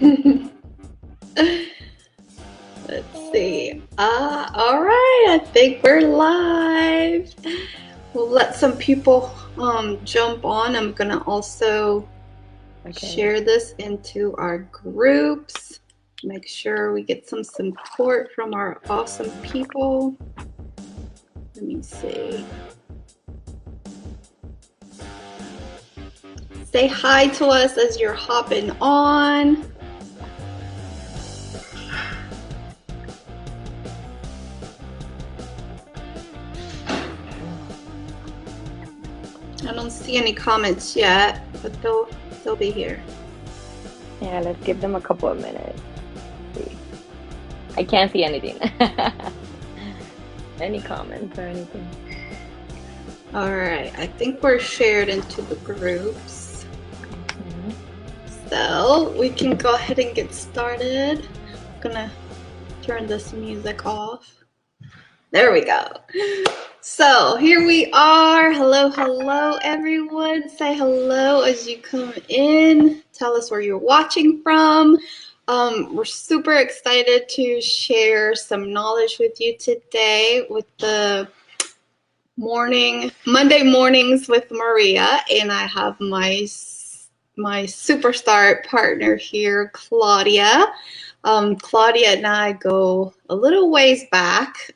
Let's see. All right, I think we're live. We'll let some people jump on. I'm gonna also Okay. share this into our groups. Make sure we get some support from our awesome people. Let me see. Say hi to us as you're hopping on. I don't see any comments yet, but they'll be here. Yeah, let's give them a couple of minutes. See. I can't see anything. Any comments or anything? All right, I think we're shared into the groups. Mhm. So we can go ahead and get started. I'm gonna turn this music off. There we go. So here we are. Hello, hello, everyone. Say hello as you come in. Tell us where you're watching from. We're super excited to share some knowledge with you today with the Monday mornings with Maria, and I have my superstar partner here, Claudia. Claudia and I go a little ways back,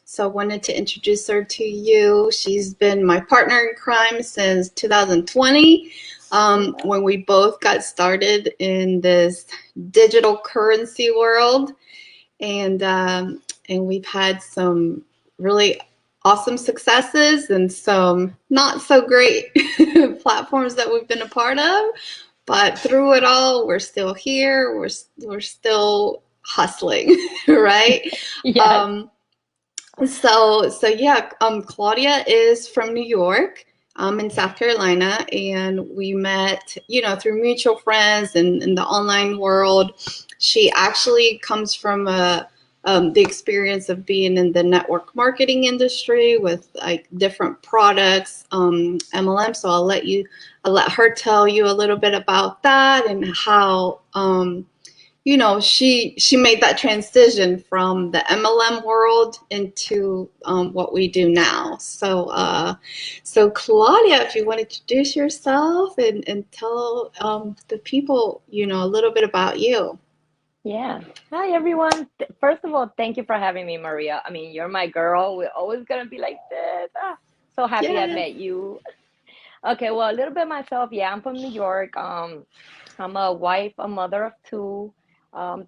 so I wanted to introduce her to you. She's been my partner in crime since 2020, when we both got started in this digital currency world, and we've had some really awesome successes and some not so great platforms that we've been a part of. But through it all, we're still here. We're still hustling, right? Yes. Um, so yeah, Claudia is from New York. In South Carolina, and we met, through mutual friends and in the online world. She actually comes from the experience of being in the network marketing industry with like different products, MLM. So I'll let her tell you a little bit about that and how she made that transition from the MLM world into what we do now. So Claudia, if you want to introduce yourself and tell the people, a little bit about you. Yeah. Hi, everyone. First of all, thank you for having me, Maria. I mean, you're my girl. We're always gonna be like this. So happy I Yes. met you. Okay, well, a little bit myself. Yeah, I'm from New York. I'm a wife, a mother of two.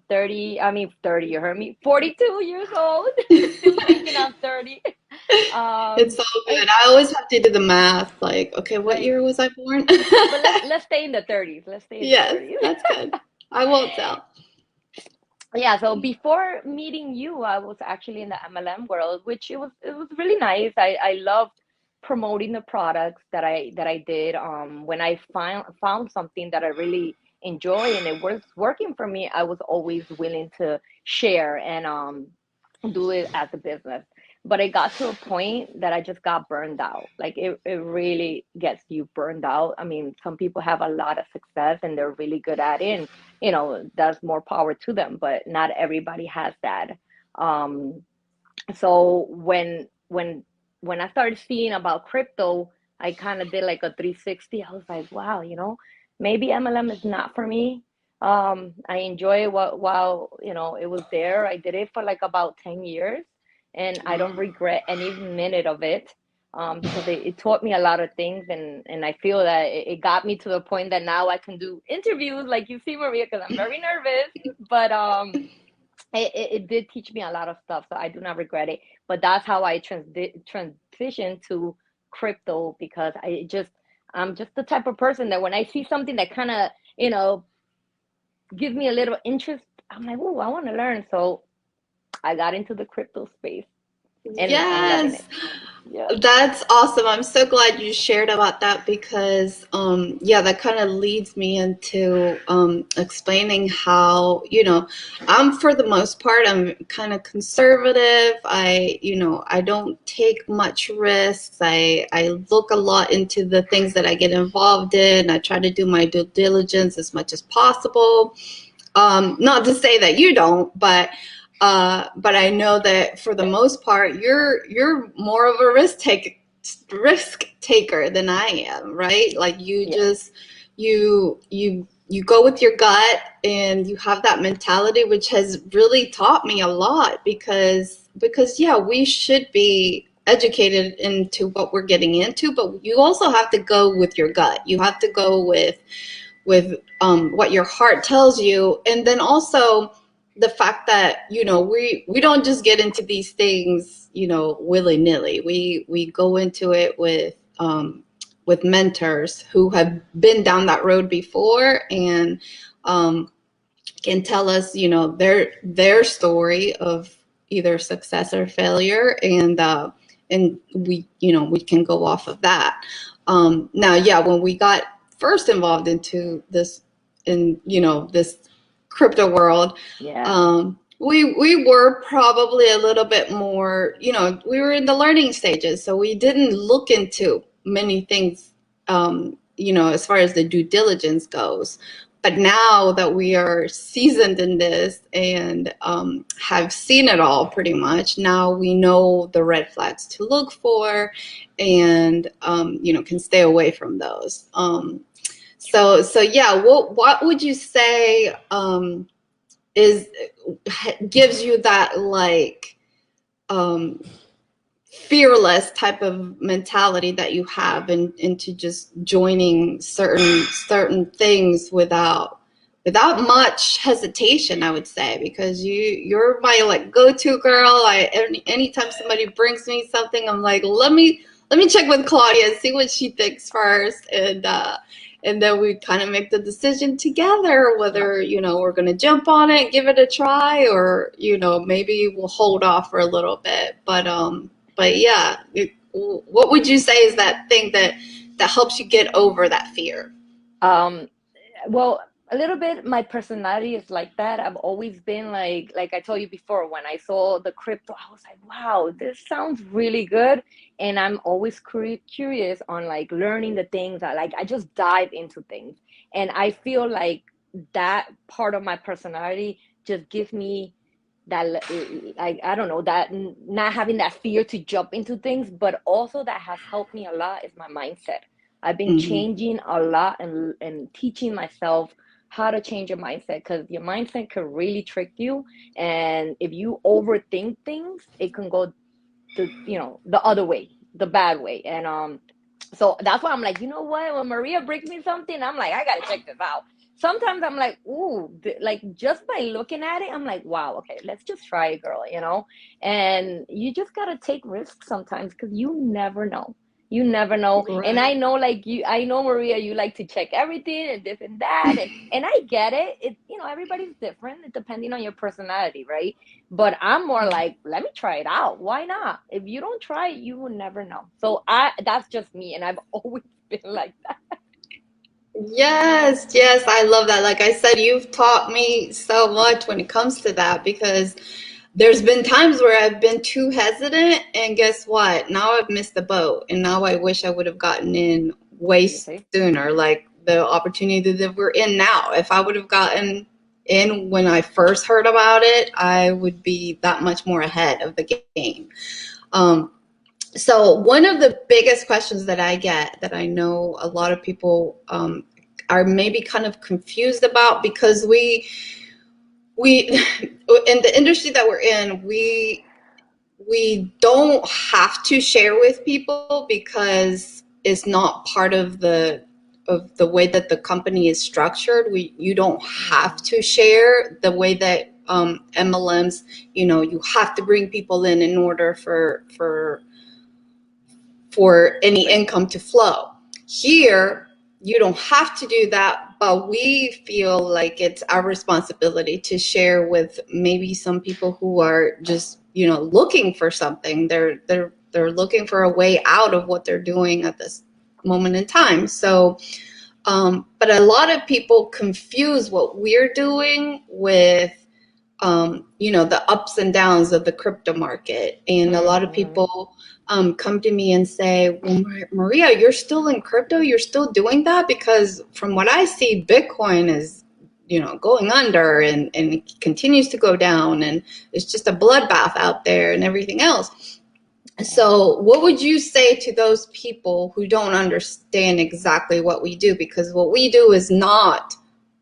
30, I mean 30, you heard me, 42 years old. Still thinking I'm 30. It's Um, all and good. I always have to do the math. Like, okay, what like, year was I born? but let's stay in the 30s. Let's stay in the Yes, 30s. that's good. I won't tell. Yeah, so before meeting you, I was actually in the MLM world, which it was really nice. I loved promoting the products that I did. When I found something that I really enjoy and it was working for me, I was always willing to share and do it as a business. But it got to a point that I just got burned out. Like it really gets you burned out. I mean, some people have a lot of success and they're really good at it. And, that's more power to them, but not everybody has that. Um, so when I started seeing about crypto, I kind of did like a 360. I was like, wow, maybe MLM is not for me. I enjoy it while it was there. I did it for like about 10 years, and I don't regret any minute of it. Because it taught me a lot of things, and I feel that it got me to the point that now I can do interviews like you see, Maria, because I'm very nervous. But it did teach me a lot of stuff, so I do not regret it. But that's how I transitioned to crypto, because I'm just the type of person that when I see something that kind of gives me a little interest, I'm like, oh, I want to learn. So I got into the crypto space, and I'm loving Yes. it. Yes. That's awesome. I'm so glad you shared about that because, yeah, that kind of leads me into explaining how, I'm for the most part, I'm kind of conservative. I don't take much risks. I look a lot into the things that I get involved in. I try to do my due diligence as much as possible. Not to say that you don't, but I know that for the most part, you're more of a risk taker than I am, right? Like you Yes. just you go with your gut and you have that mentality, which has really taught me a lot because yeah, we should be educated into what we're getting into, but you also have to go with your gut. You have to go with what your heart tells you, and then also the fact that we don't just get into these things willy nilly. We go into it with mentors who have been down that road before and um, can tell us their story of either success or failure, and we can go off of that. Now, yeah, when we got first involved into this crypto world, Yeah. we were probably a little bit more, we were in the learning stages, so we didn't look into many things, as far as the due diligence goes. But now that we are seasoned in this and have seen it all pretty much, now we know the red flags to look for, and can stay away from those. So yeah, what would you say is gives you that like um, fearless type of mentality that you have into just joining certain things without much hesitation, I would say, because you're my like go-to girl. Anytime somebody brings me something, I'm like, let me check with Claudia and see what she thinks first, and then we kind of make the decision together No. whether we're going to jump on it, give it a try, or maybe we'll hold off for a little bit. But yeah, what would you say is that thing that helps you get over that fear? Um, well, a little bit my personality is like that. I've always been like I told you before, when I saw the crypto, I was like, wow, this sounds really good. And I'm always curious on like learning the things. I just dive into things. And I feel like that part of my personality just gives me that like I don't know, that not having that fear to jump into things, but also that has helped me a lot is my mindset. I've been Mm-hmm. changing a lot and teaching myself how to change your mindset, because your mindset can really trick you. And if you overthink things, it can go the other way, the bad way. And so that's why I'm like, you know what, when Maria brings me something, I'm like, I gotta check this out. Sometimes I'm like, ooh, like just by looking at it, I'm like, wow, okay, let's just try it, girl. And you just gotta take risks sometimes, because you never know. You never know. And I Right. know, like, I know, Maria, you like to check everything and this and that. And I get it. Everybody's different depending on your personality, right? But I'm more like, let me try it out. Why not? If you don't try it, you will never know. So that's just me, and I've always been like that. Yes, yes, I love that. Like I said, you've taught me so much when it comes to that, because there's been times where I've been too hesitant, and guess what? Now I've missed the boat, and now I wish I would have gotten in way You see? sooner. Like the opportunity that we're in now. If I would have gotten in when I first heard about it, I would be that much more ahead of the game. Um, so one of the biggest questions that I get, that I know a lot of people are maybe kind of confused about, because we in the industry that we're in, we don't have to share with people, because it's not part of the way that the company is structured. You don't have Mm, to share the way that MLMs, you have to bring people in order for any right. income to flow. Here, you don't have to do that, but we feel like it's our responsibility to share with maybe some people who are just, looking for something. They're looking for a way out of what they're doing at this moment in time. So, but a lot of people confuse what we're doing with the ups and downs of the crypto market. And a lot of Hmm. people come to me and say, well, Maria, you're still in crypto? You're still doing that? Because from what I see, Bitcoin is going under, and it continues to go down, and it's just a bloodbath out there and everything else. Yeah. So what would you say to those people who don't understand exactly what we do? Because what we do is not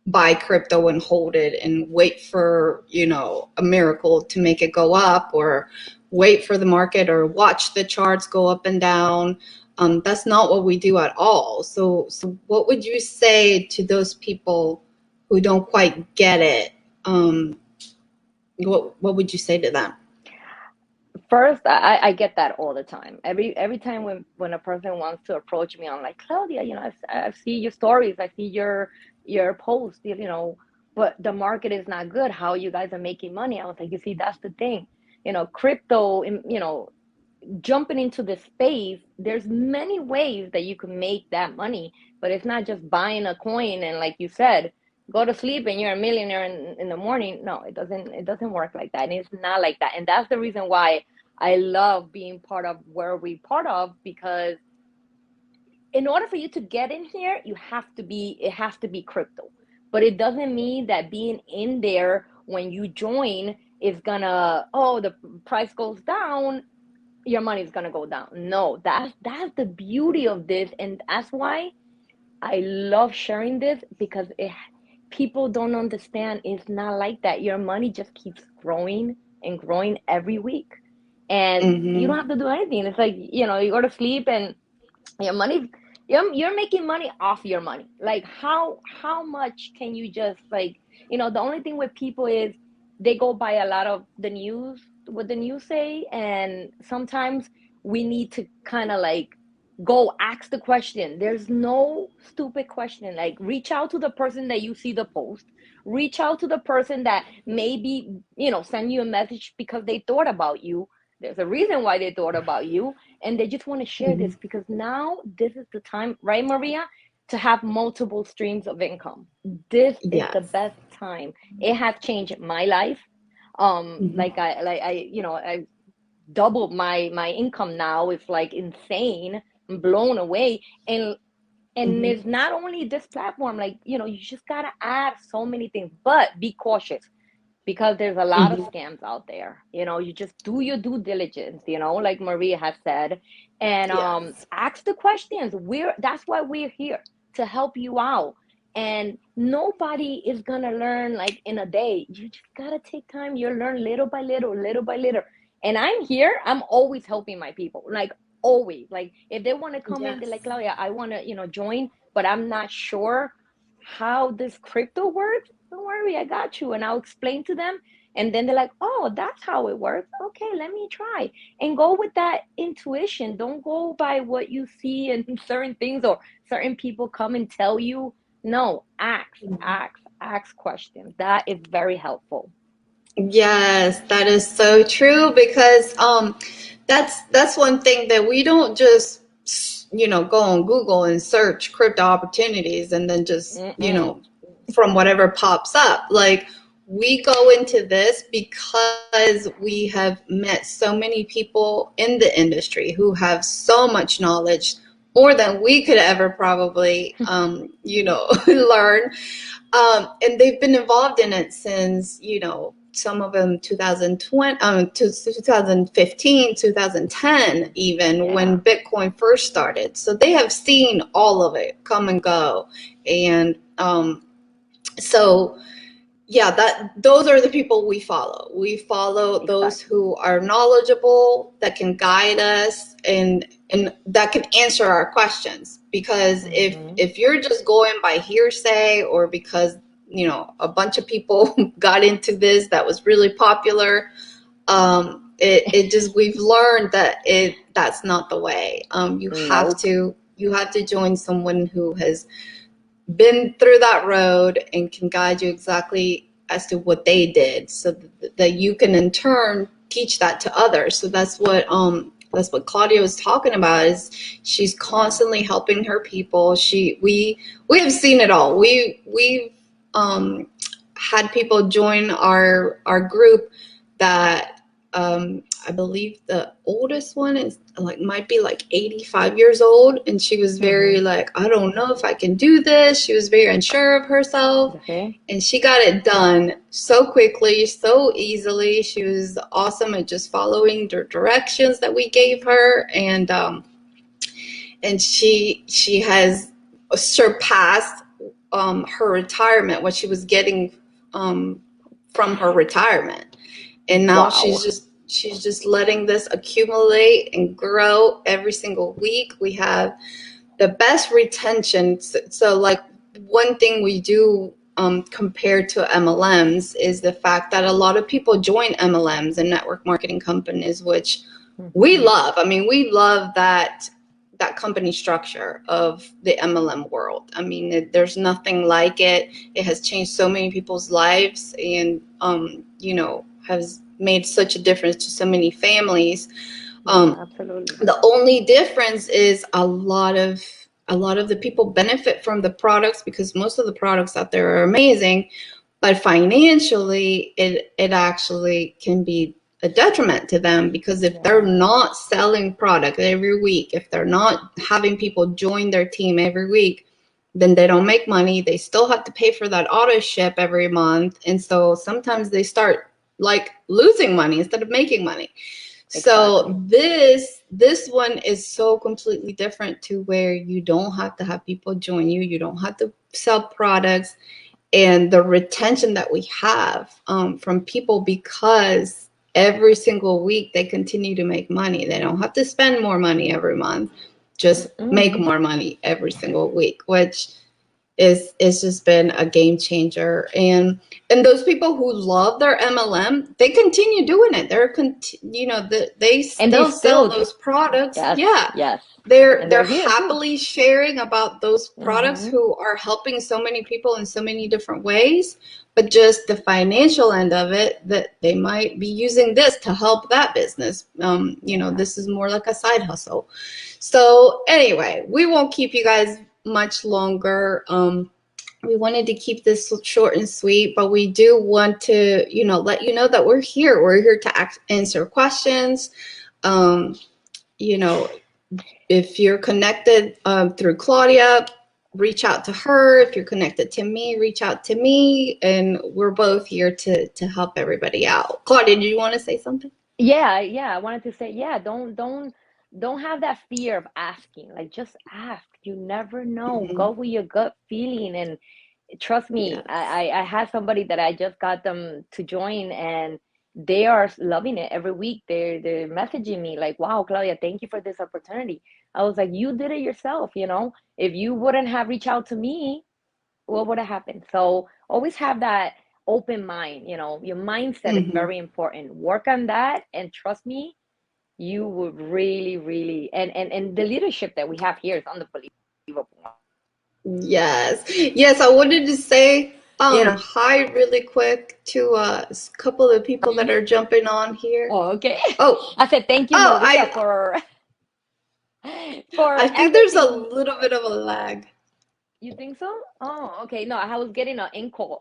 buy crypto and hold it and wait for, a miracle to make it go up, or wait for the market, or watch the charts go up and down. That's not what we do at all. So what would you say to those people who don't quite get it? What would you say to them? First, I get that all the time. Every time when a person wants to approach me, I'm like, Claudia, I see your stories, I see your posts, but the market is not good. How you guys are making money? I was like, you see, that's the thing. Crypto, jumping into the space, there's many ways that you can make that money, but it's not just buying a coin and, like you said, go to sleep and you're a millionaire in the morning. No, it doesn't work like that. And it's not like that. And that's the reason why I love being part of where we part of, because in order for you to get in here, it has to be crypto. But it doesn't mean that being in there when you join is gonna, oh, the price goes down, your money's gonna go down. No, that's the beauty of this, and that's why I love sharing this, because people don't understand. It's not like that. Your money just keeps growing and growing every week, and you don't Mm-hmm. have to do anything. It's like, you go to sleep and your money, you're making money off your money. Like, how much can you just, like, the only thing with people is they go by a lot of the news, what the news say, and sometimes we need to kind of like go ask the question. There's no stupid question. Like, reach out to the person that you see the post, reach out to the person that maybe, send you a message because they thought about you. There's a reason why they thought about you, and they just want to share Mm-hmm. this, because now this is the time, right, Maria, to have multiple streams of income. This is the Yes. best time. It has changed my life. Mm-hmm. I doubled my income now. It's like insane. I'm blown away. And Mm-hmm. it's not only this platform, like, you just gotta add so many things, but be cautious, because there's a lot of Mm-hmm. scams out there. You just do your due diligence, like Maria has said, and Yes. ask the questions. That's why we're here, to help you out. And nobody is gonna learn like in a day. You just gotta take time. You learn little by little, little by little. And I'm here. I'm always helping my people. Like, always. Like, if they want to come in, they're like, Yes. Claudia, I want to, join, but I'm not sure how this crypto works. Don't worry, I got you. And I'll explain to them. And then they're like, oh, that's how it works. Okay, let me try. And go with that intuition. Don't go by what you see in certain things, or certain people come and tell you. No, ask questions. That is very helpful. Yes, that is so true, because that's one thing that we don't just go on Google and search crypto opportunities and then just Mm-mm. from whatever pops up. Like, we go into this because we have met so many people in the industry who have so much knowledge, more than we could ever probably learn. And they've been involved in it since, some of them 2020, 2015, 2010, even when Yeah. Bitcoin first started. So they have seen all of it come and go. And so yeah, that those are the people we follow. We follow those Exactly. who are knowledgeable, that can guide us, and that can answer our questions. Because Mm-hmm. if you're just going by hearsay, or because a bunch of people got into this that was really popular, it just, we've learned that that's not the way. Nope. You have to join someone who has been through that road and can guide you exactly as to what they did, so that you can in turn teach that to others. So that's what Claudia was talking about, is she's Yeah. constantly helping her people. We have seen it all. We've um had people join our group that I believe the oldest one is like might be like 85 years old, and she was very Mm-hmm. like, I don't know if I can do this. She was very unsure of herself, Okay. and she got it done so quickly, so easily. She was awesome at just following the directions that we gave her, and she has surpassed her retirement, what she was getting um, from her retirement, and now Wow. she's just letting this accumulate and grow every single week. We have the best retention. So like one thing we do compared to MLMs is the fact that a lot of people join MLMs and network marketing companies, which we Mm-hmm. love. I mean, we love that company structure of the MLM world. I mean, there's nothing like it. It has changed so many people's lives, and has made such a difference to so many families. Yeah, Um, absolutely. the only difference is a lot of the people benefit from the products because most of the products out there are amazing, but financially it actually can be a detriment to them, because if they're Yeah. not selling product every week, if they're not having people join their team every week, then they don't make money. They still have to pay for that auto ship every month, and so sometimes they start like losing money instead of making money. Exactly. So this one is so completely different, to where you don't have to have people join you. You don't have to sell products, and the retention that we have from people, because every single week they continue to make money. They don't have to spend more money every month, just make Mm-mm. more money every single week, which is it's just been a game changer. And those people who love their MLM, they continue doing it. They And they still sell still, those products. yes, Yeah, yes. they're And they're they're here too. happily sharing about those products, Mm-hmm. who are helping so many people in so many different ways. But just the financial end of it, that they might be using this to help that business. Yeah. This is more like a side hustle. So anyway, we won't keep you guys much longer. We wanted to keep this short and sweet, but we do want to, let you know that we're here. We're here to answer questions. Um, you know, if you're connected through Claudia, reach out to her. If you're connected to me, reach out to me, and we're both here to help everybody out. Claudia, do you want to say something? Yeah, yeah. I wanted to say, yeah, don't have that fear of asking. Like just ask. You never know. Mm-hmm. Go with your gut feeling and trust me, Yes. I had somebody that I just got them to join and they are loving it every week. They're messaging me like, wow, Claudia, thank you for this opportunity. I was like, you did it yourself, you know? If you wouldn't have reached out to me, what would have happened? So always have that open mind, you know, your mindset is Mm-hmm. very important. Work on that and trust me, you would really, really and the leadership that we have here is unbelievable. Yes. Yes, I wanted to say You know, hi really quick to a couple of people that are jumping on here. oh, okay. Oh, I said thank you, oh, Maria, for I think there's a everything. little bit of a lag. You think so? Oh, okay. No, I was getting an in call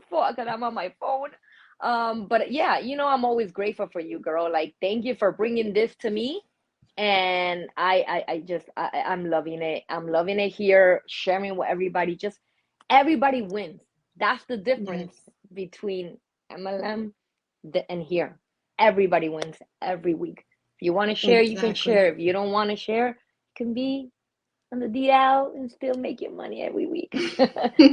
for because I'm on my phone. But yeah, you know, I'm always grateful for you, girl. Like, thank you for bringing this to me. And I'm loving it. I'm loving it here, sharing with everybody. Just everybody wins. That's the difference Yes, between MLM and here. Everybody wins every week. If you want to share, you can exactly. share. If you don't want to share, it can be on the DL and still make your money every week.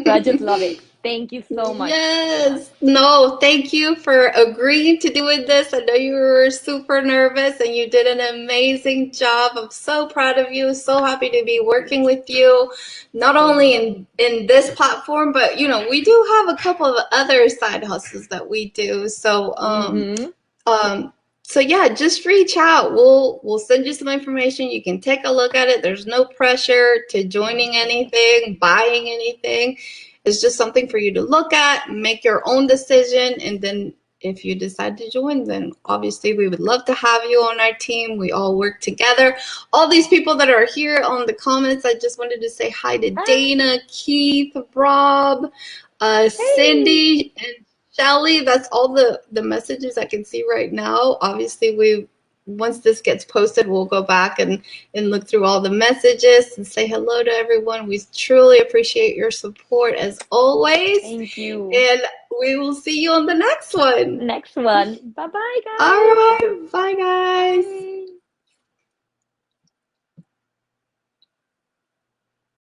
So I just love it. Thank you so much. Yes. No, thank you for agreeing to doing this. I know you were super nervous and you did an amazing job. I'm so proud of you. So happy to be working with you, not only Same. in this platform, but we do have a couple of other side hustles that we do. Mm-hmm. Um, so yeah, just reach out. We'll send you some information. You can take a look at it. There's no pressure to joining Okay. anything, buying anything. It's just something for you to look at, make your own decision, and then if you decide to join, then obviously we would love to have you on our team. We all work together. All these people that are here on the comments, I just wanted to say hi to Hi. Dana, Keith, Rob, Hey. Cindy, and Shelly, that's all the messages I can see right now. Obviously, we once this gets posted, we'll go back and look through all the messages and say hello to everyone. We truly appreciate your support as always, Thank you. and we will see you on the next one. Next one. Bye bye, All guys. right, bye guys. Bye.